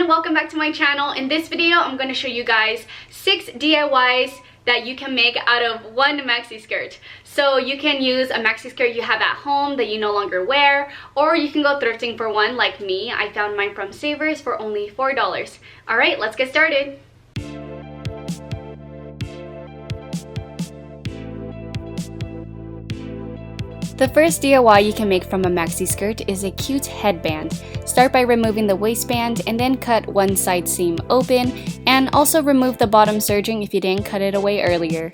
everyone, welcome back to my channel. In this video, I'm going to show you guys 6 DIYs that you can make out of one maxi skirt. So you can use a maxi skirt you have at home that you no longer wear, or you can go thrifting for one like me. I found mine from Savers for only $4. Alright, let's get started. The first DIY you can make from a maxi skirt is a cute headband. Start by removing the waistband and then cut one side seam open, and also remove the bottom serging if you didn't cut it away earlier.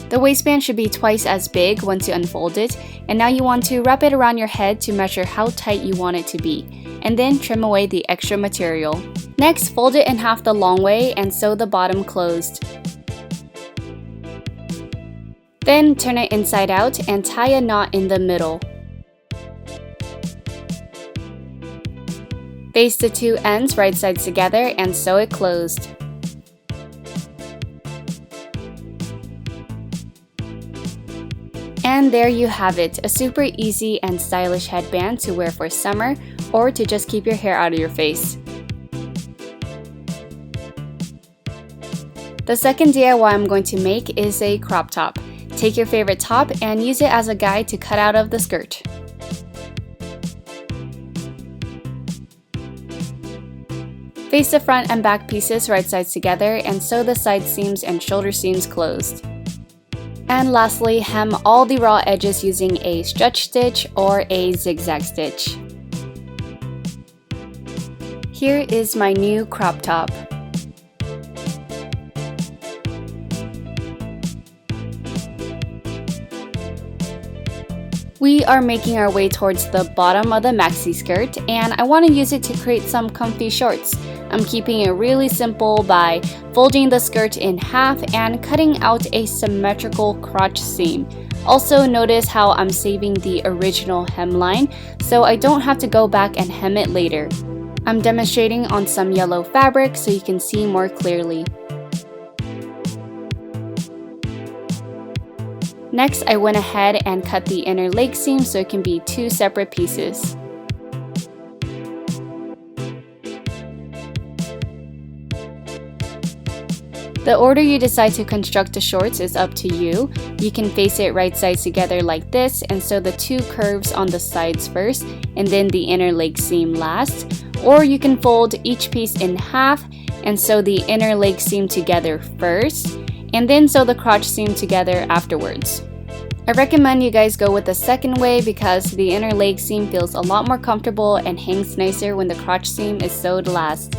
The waistband should be twice as big once you unfold it, and now you want to wrap it around your head to measure how tight you want it to be, and then trim away the extra material. Next, fold it in half the long way and sew the bottom closed. Then turn it inside out and tie a knot in the middle. Face the two ends right sides together and sew it closed. And there you have it, a super easy and stylish headband to wear for summer or to just keep your hair out of your face. The second DIY I'm going to make is a crop top. Take your favorite top and use it as a guide to cut out of the skirt. Face the front and back pieces right sides together and sew the side seams and shoulder seams closed. And lastly, hem all the raw edges using a stretch stitch or a zigzag stitch. Here is my new crop top. We are making our way towards the bottom of the maxi skirt, and I want to use it to create some comfy shorts. I'm keeping it really simple by folding the skirt in half and cutting out a symmetrical crotch seam. Also notice how I'm saving the original hemline so I don't have to go back and hem it later. I'm demonstrating on some yellow fabric so you can see more clearly. Next, I went ahead and cut the inner leg seam so it can be two separate pieces. The order you decide to construct the shorts is up to you. You can face it right sides together like this and sew the two curves on the sides first and then the inner leg seam last. Or you can fold each piece in half and sew the inner leg seam together first, and then sew the crotch seam together afterwards. I recommend you guys go with the second way because the inner leg seam feels a lot more comfortable and hangs nicer when the crotch seam is sewed last.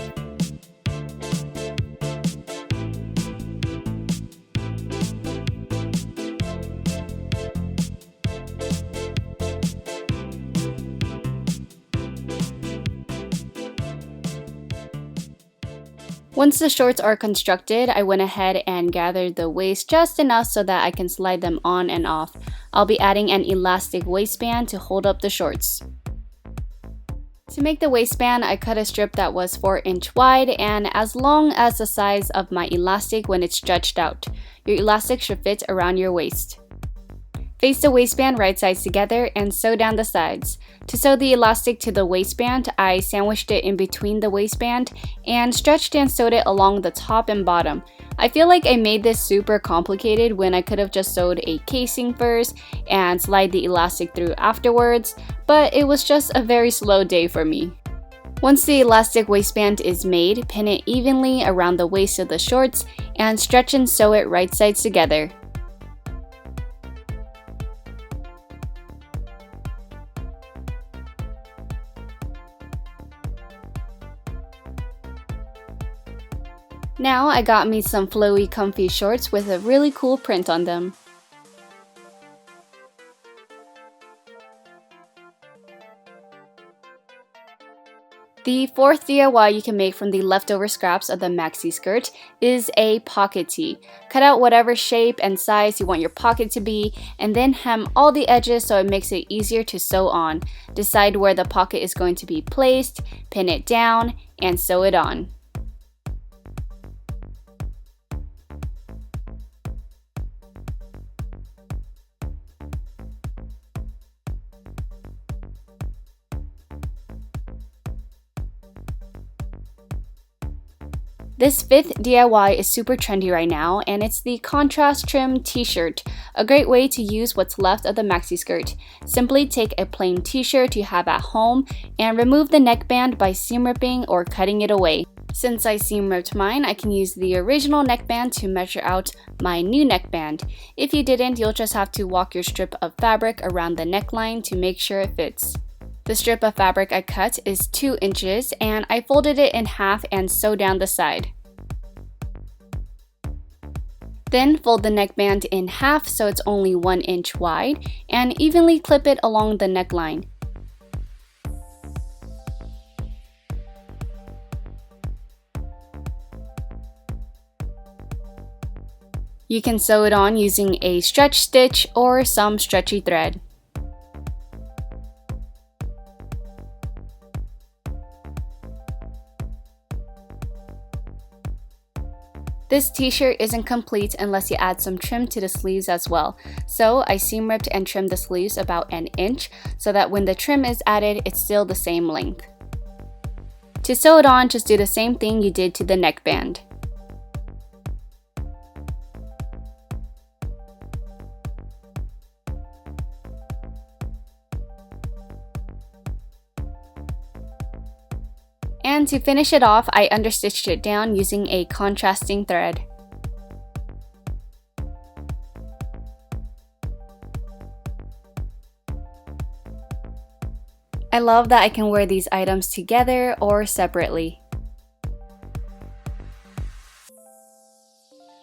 Once the shorts are constructed, I went ahead and gathered the waist just enough so that I can slide them on and off. I'll be adding an elastic waistband to hold up the shorts. To make the waistband, I cut a strip that was 4-inch wide and as long as the size of my elastic when it's stretched out. Your elastic should fit around your waist. Face the waistband right sides together and sew down the sides. To sew the elastic to the waistband, I sandwiched it in between the waistband and stretched and sewed it along the top and bottom. I feel like I made this super complicated when I could have just sewed a casing first and slide the elastic through afterwards, but it was just a very slow day for me. Once the elastic waistband is made, pin it evenly around the waist of the shorts and stretch and sew it right sides together. Now I got me some flowy comfy shorts with a really cool print on them. The fourth DIY you can make from the leftover scraps of the maxi skirt is a pocket tee. Cut out whatever shape and size you want your pocket to be and then hem all the edges so it makes it easier to sew on. Decide where the pocket is going to be placed, pin it down, and sew it on. This fifth DIY is super trendy right now, and it's the contrast trim t-shirt, a great way to use what's left of the maxi skirt. Simply take a plain t-shirt you have at home and remove the neckband by seam ripping or cutting it away. Since I seam ripped mine, I can use the original neckband to measure out my new neckband. If you didn't, you'll just have to walk your strip of fabric around the neckline to make sure it fits. The strip of fabric I cut is 2 inches, and I folded it in half and sew down the side. Then fold the neckband in half so it's only 1 inch wide, and evenly clip it along the neckline. You can sew it on using a stretch stitch or some stretchy thread. This t-shirt isn't complete unless you add some trim to the sleeves as well. So I seam ripped and trimmed the sleeves about 1 inch so that when the trim is added, it's still the same length. To sew it on, just do the same thing you did to the neckband. And to finish it off, I understitched it down using a contrasting thread. I love that I can wear these items together or separately.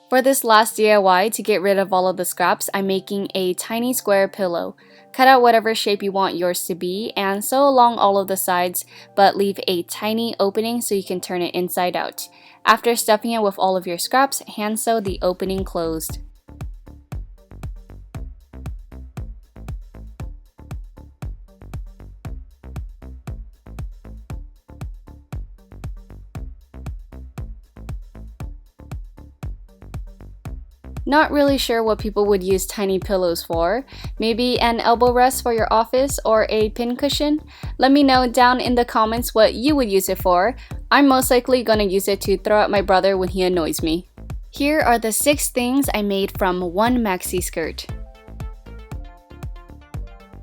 For this last DIY, to get rid of all of the scraps, I'm making a tiny square pillow. Cut out whatever shape you want yours to be and sew along all of the sides, but leave a tiny opening so you can turn it inside out. After stuffing it with all of your scraps, hand sew the opening closed. Not really sure what people would use tiny pillows for. Maybe an elbow rest for your office or a pin cushion? Let me know down in the comments what you would use it for. I'm most likely gonna use it to throw at my brother when he annoys me. Here are the 6 things I made from one maxi skirt.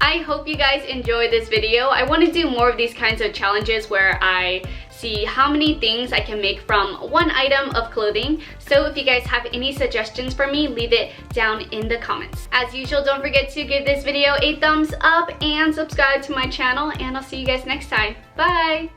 I hope you guys enjoyed this video. I want to do more of these kinds of challenges where I see how many things I can make from one item of clothing. So if you guys have any suggestions for me, leave it down in the comments. As usual, don't forget to give this video a thumbs up and subscribe to my channel, and I'll see you guys next time. Bye!